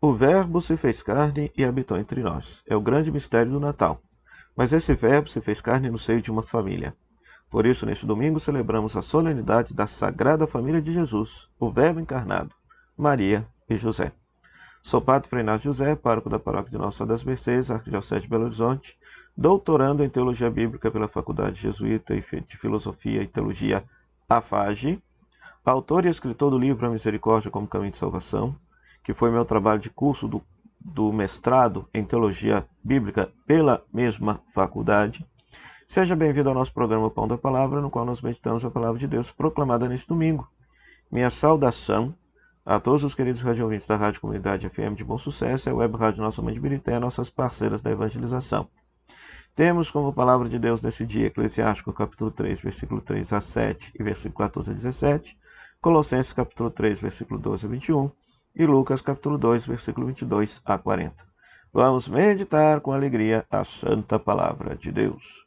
O Verbo se fez carne e habitou entre nós. É o grande mistério do Natal. Mas esse Verbo se fez carne no seio de uma família. Por isso, neste domingo, celebramos a solenidade da Sagrada Família de Jesus, o Verbo encarnado, Maria e José. Sou Padre Frei Inácio José, pároco da Paróquia de Nossa Senhora das Mercês, Arquidiocese de Belo Horizonte, doutorando em Teologia Bíblica pela Faculdade Jesuíta de Filosofia e Teologia AFAGE, autor e escritor do livro A Misericórdia como Caminho de Salvação, que foi meu trabalho de curso do mestrado em Teologia Bíblica pela mesma faculdade. Seja bem-vindo ao nosso programa Pão da Palavra, no qual nós meditamos a Palavra de Deus proclamada neste domingo. Minha saudação a todos os queridos radiovintes da Rádio Comunidade FM de Bom Sucesso, a Web Rádio Nossa Mãe de Birité, nossas parceiras da evangelização. Temos como palavra de Deus nesse dia Eclesiástico capítulo 3, versículo 3 a 7 e versículo 14 a 17, Colossenses capítulo 3, versículo 12 a 21 e Lucas capítulo 2, versículo 22 a 40. Vamos meditar com alegria a santa palavra de Deus.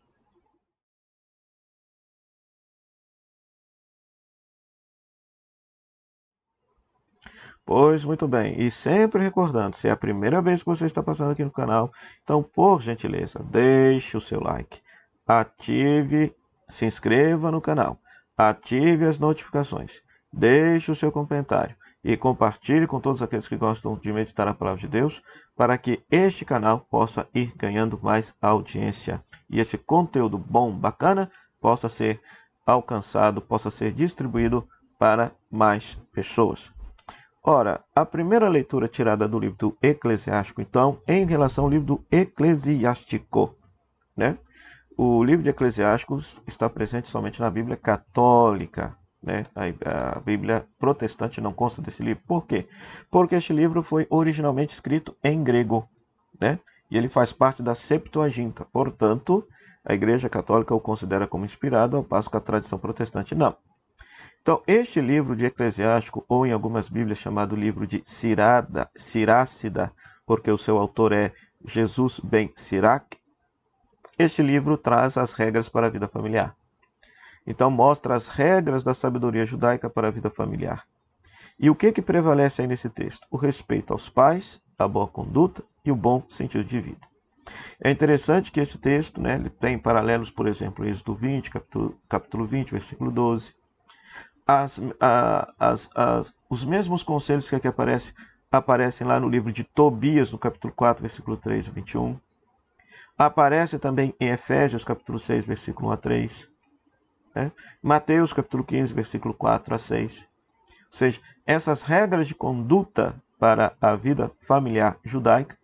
Pois muito bem, e sempre recordando, se é a primeira vez que você está passando aqui no canal, então por gentileza, deixe o seu like, se inscreva no canal, ative as notificações, deixe o seu comentário e compartilhe com todos aqueles que gostam de meditar a palavra de Deus, para que este canal possa ir ganhando mais audiência e esse conteúdo bom, bacana, possa ser alcançado, possa ser distribuído para mais pessoas. Ora, a primeira leitura tirada do livro do Eclesiástico, então, em relação ao livro do Eclesiástico, né? O livro de Eclesiásticos está presente somente na Bíblia católica, né? A Bíblia protestante não consta desse livro. Por quê? Porque este livro foi originalmente escrito em grego, né? E ele faz parte da Septuaginta. Portanto, a Igreja Católica o considera como inspirado, ao passo que a tradição protestante não. Então, este livro de Eclesiástico, ou em algumas Bíblias chamado livro de Sirácida, porque o seu autor é Jesus ben Sirac, este livro traz as regras para a vida familiar. Então, mostra as regras da sabedoria judaica para a vida familiar. E o que prevalece aí nesse texto? O respeito aos pais, a boa conduta e o bom sentido de vida. É interessante que esse texto, né, ele tem paralelos, por exemplo, Êxodo 20, capítulo 20, versículo 12. Os mesmos conselhos que aqui aparecem lá no livro de Tobias, no capítulo 4, versículo 3 a 21. Aparece também em Efésios, capítulo 6, versículo 1 a 3. Né? Mateus, capítulo 15, versículo 4 a 6. Ou seja, essas regras de conduta para a vida familiar judaica,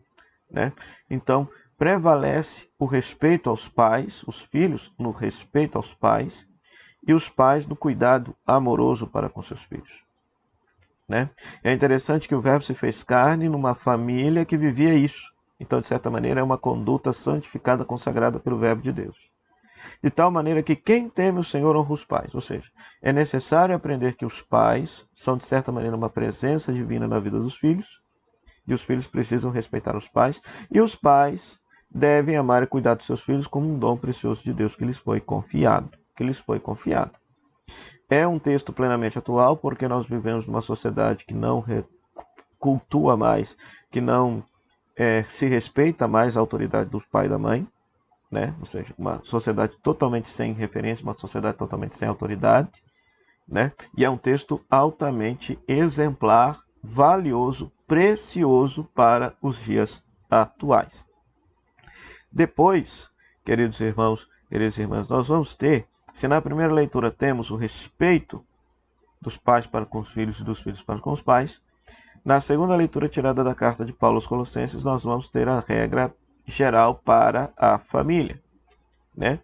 né? Então, prevalece o respeito aos pais, os filhos no respeito aos pais, e os pais no cuidado amoroso para com seus filhos. Né? É interessante que o Verbo se fez carne numa família que vivia isso. Então, de certa maneira, é uma conduta santificada, consagrada pelo Verbo de Deus. De tal maneira que quem teme o Senhor honra os pais. Ou seja, é necessário aprender que os pais são, de certa maneira, uma presença divina na vida dos filhos, e os filhos precisam respeitar os pais, e os pais devem amar e cuidar dos seus filhos como um dom precioso de Deus que lhes foi confiado. É um texto plenamente atual, porque nós vivemos numa sociedade que não cultua mais, que não se respeita mais a autoridade do pai e da mãe, né? Ou seja, uma sociedade totalmente sem referência, uma sociedade totalmente sem autoridade, né? E é um texto altamente exemplar, valioso, precioso para os dias atuais. Depois, queridos irmãos, queridas irmãs, nós vamos ter, se na primeira leitura temos o respeito dos pais para com os filhos e dos filhos para com os pais, na segunda leitura tirada da carta de Paulo aos Colossenses, nós vamos ter a regra geral para a família, né?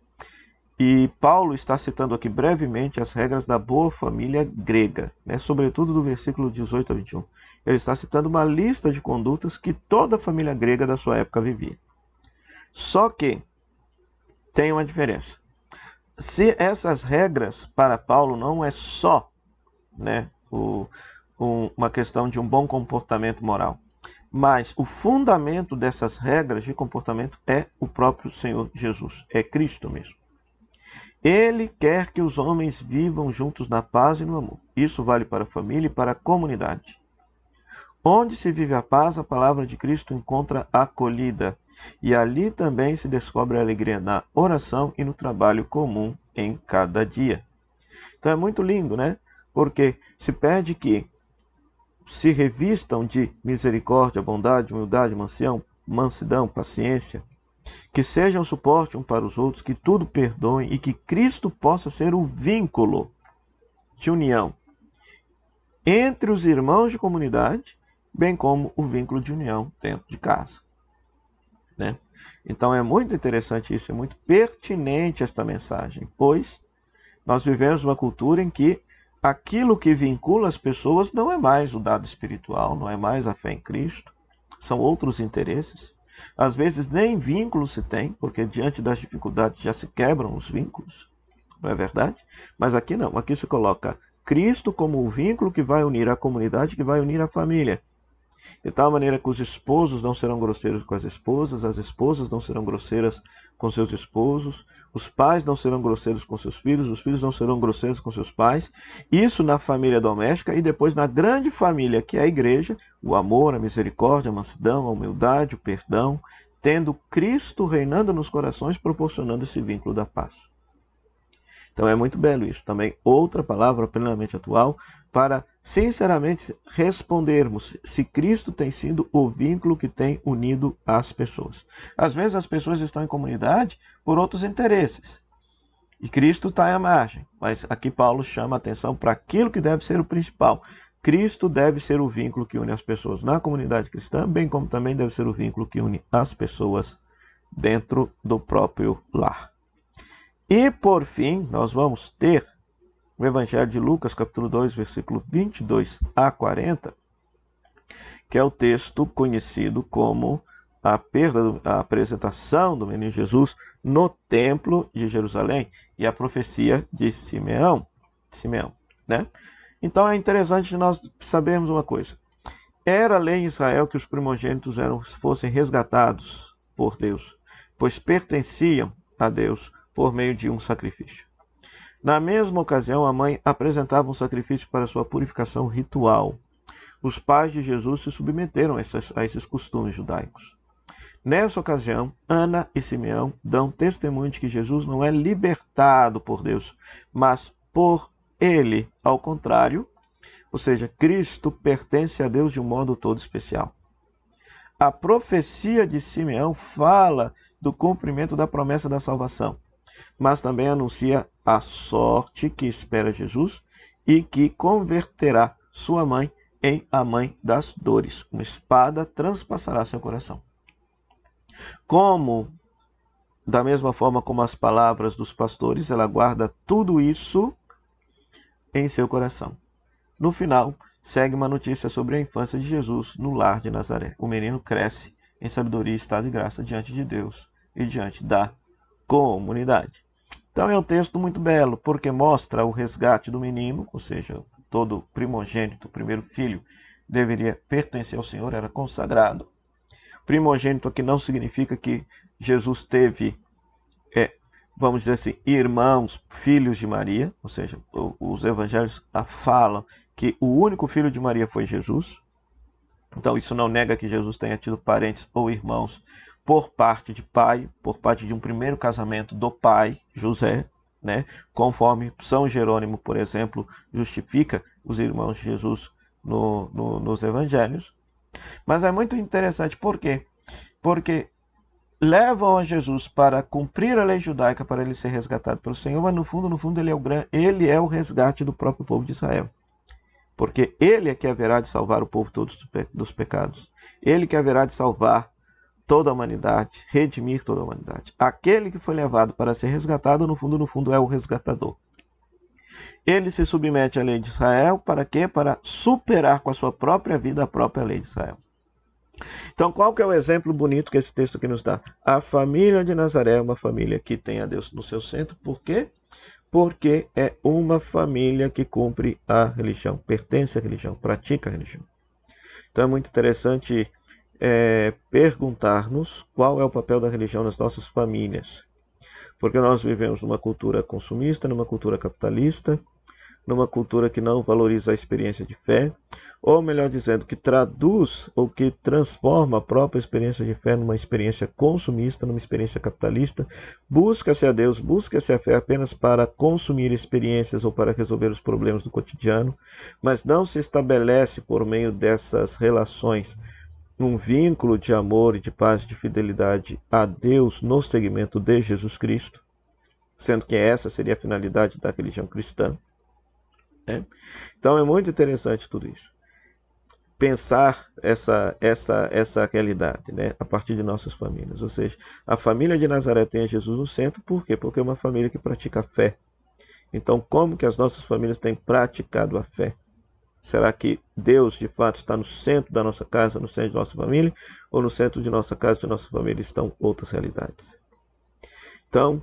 E Paulo está citando aqui brevemente as regras da boa família grega, né? Sobretudo do versículo 18 a 21. Ele está citando uma lista de condutas que toda a família grega da sua época vivia. Só que tem uma diferença. Se essas regras para Paulo não é só, né, uma questão de um bom comportamento moral, mas o fundamento dessas regras de comportamento é o próprio Senhor Jesus, é Cristo mesmo. Ele quer que os homens vivam juntos na paz e no amor. Isso vale para a família e para a comunidade. Onde se vive a paz, a palavra de Cristo encontra acolhida. E ali também se descobre a alegria na oração e no trabalho comum em cada dia. Então é muito lindo, né? Porque se pede que se revistam de misericórdia, bondade, humildade, mansidão, paciência, que sejam suporte um para os outros, que tudo perdoem e que Cristo possa ser o vínculo de união entre os irmãos de comunidade, bem como o vínculo de união dentro de casa, né? Então é muito interessante isso, é muito pertinente esta mensagem, pois nós vivemos uma cultura em que aquilo que vincula as pessoas não é mais o dado espiritual, não é mais a fé em Cristo, são outros interesses. Às vezes nem vínculo se tem, porque diante das dificuldades já se quebram os vínculos, não é verdade? Mas aqui não, aqui se coloca Cristo como o vínculo que vai unir a comunidade, que vai unir a família. De tal maneira que os esposos não serão grosseiros com as esposas não serão grosseiras com seus esposos, os pais não serão grosseiros com seus filhos, os filhos não serão grosseiros com seus pais. Isso na família doméstica e depois na grande família, que é a igreja, o amor, a misericórdia, a mansidão, a humildade, o perdão, tendo Cristo reinando nos corações, proporcionando esse vínculo da paz. Então é muito belo isso. Também outra palavra plenamente atual para, sinceramente, respondermos se Cristo tem sido o vínculo que tem unido as pessoas. Às vezes as pessoas estão em comunidade por outros interesses. E Cristo está à margem. Mas aqui Paulo chama a atenção para aquilo que deve ser o principal. Cristo deve ser o vínculo que une as pessoas na comunidade cristã, bem como também deve ser o vínculo que une as pessoas dentro do próprio lar. E, por fim, nós vamos ter o Evangelho de Lucas, capítulo 2, versículo 22 a 40, que é o texto conhecido como a apresentação do menino Jesus no templo de Jerusalém e a profecia de Simeão, né? Então é interessante nós sabermos uma coisa. Era lei em Israel que os primogênitos fossem resgatados por Deus, pois pertenciam a Deus por meio de um sacrifício. Na mesma ocasião, a mãe apresentava um sacrifício para sua purificação ritual. Os pais de Jesus se submeteram a esses costumes judaicos. Nessa ocasião, Ana e Simeão dão testemunho de que Jesus não é libertado por Deus, mas por ele, ao contrário, ou seja, Cristo pertence a Deus de um modo todo especial. A profecia de Simeão fala do cumprimento da promessa da salvação, mas também anuncia a sorte que espera Jesus e que converterá sua mãe em a mãe das dores. Uma espada transpassará seu coração. Da mesma forma como as palavras dos pastores, ela guarda tudo isso em seu coração. No final, segue uma notícia sobre a infância de Jesus no lar de Nazaré. O menino cresce em sabedoria e estado de graça diante de Deus e diante da comunidade. Então é um texto muito belo, porque mostra o resgate do menino, ou seja, todo primogênito, o primeiro filho, deveria pertencer ao Senhor, era consagrado. Primogênito aqui não significa que Jesus teve, vamos dizer assim, irmãos, filhos de Maria, ou seja, os evangelhos falam que o único filho de Maria foi Jesus. Então isso não nega que Jesus tenha tido parentes ou irmãos por parte de pai, por parte de um primeiro casamento do pai, José, né? Conforme São Jerônimo, por exemplo, justifica os irmãos de Jesus nos evangelhos. Mas é muito interessante, por quê? Porque levam a Jesus para cumprir a lei judaica, para ele ser resgatado pelo Senhor, mas no fundo ele é o resgate do próprio povo de Israel. Porque ele é que haverá de salvar o povo todo dos pecados. Ele que haverá de salvar toda a humanidade, redimir toda a humanidade. Aquele que foi levado para ser resgatado, no fundo é o resgatador. Ele se submete à lei de Israel, para quê? Para superar com a sua própria vida a própria lei de Israel. Então, qual que é o exemplo bonito que esse texto aqui nos dá? A família de Nazaré é uma família que tem a Deus no seu centro. Por quê? Porque é uma família que cumpre a religião, pertence à religião, pratica a religião. Então é muito interessante perguntar-nos qual é o papel da religião nas nossas famílias. Porque nós vivemos numa cultura consumista, numa cultura capitalista, numa cultura que não valoriza a experiência de fé, ou melhor dizendo, que traduz ou que transforma a própria experiência de fé numa experiência consumista, numa experiência capitalista. Busca-se a Deus, busca-se a fé apenas para consumir experiências ou para resolver os problemas do cotidiano, mas não se estabelece por meio dessas relações um vínculo de amor e de paz e de fidelidade a Deus no segmento de Jesus Cristo, sendo que essa seria a finalidade da religião cristã. Né? Então é muito interessante tudo isso. Pensar essa realidade, né, a partir de nossas famílias. Ou seja, a família de Nazaré tem Jesus no centro, por quê? Porque é uma família que pratica a fé. Então, como que as nossas famílias têm praticado a fé? Será que Deus, de fato, está no centro da nossa casa, no centro de nossa família, ou no centro de nossa casa e de nossa família estão outras realidades? Então,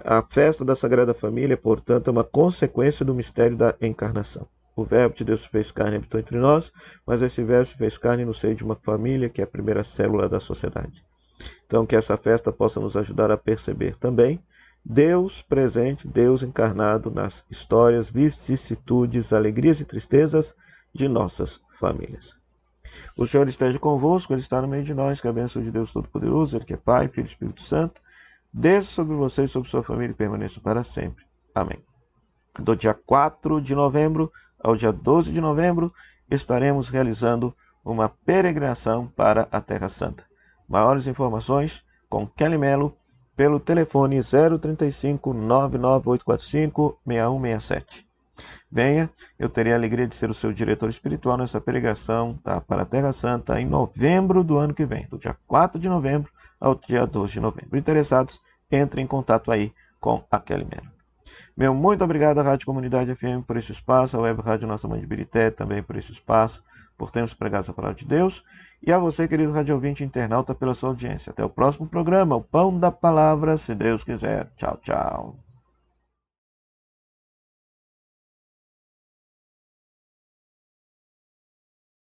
a festa da Sagrada Família, portanto, é uma consequência do mistério da encarnação. O Verbo de Deus se fez carne e habitou entre nós, mas esse Verbo se fez carne no seio de uma família, que é a primeira célula da sociedade. Então, que essa festa possa nos ajudar a perceber também Deus presente, Deus encarnado nas histórias, vicissitudes, alegrias e tristezas de nossas famílias. O Senhor esteja convosco, Ele está no meio de nós, que a bênção de Deus Todo-Poderoso, Ele que é Pai, Filho e Espírito Santo, desça sobre você e sobre sua família e permaneça para sempre. Amém. Do dia 4 de novembro ao dia 12 de novembro, estaremos realizando uma peregrinação para a Terra Santa. Maiores informações com Kelly Mello pelo telefone 035 99845 6167. Venha, eu terei a alegria de ser o seu diretor espiritual nessa peregrinação para a Terra Santa em novembro do ano que vem, do dia 4 de novembro ao dia 12 de novembro. Interessados, entrem em contato aí com a Kelly Mello. Meu muito obrigado à Rádio Comunidade FM por esse espaço, à Web Rádio Nossa Mãe de Birité também por esse espaço, por termos pregado a palavra de Deus, e a você, querido rádio ouvinte internauta, pela sua audiência. Até o próximo programa, o Pão da Palavra, se Deus quiser. Tchau, tchau.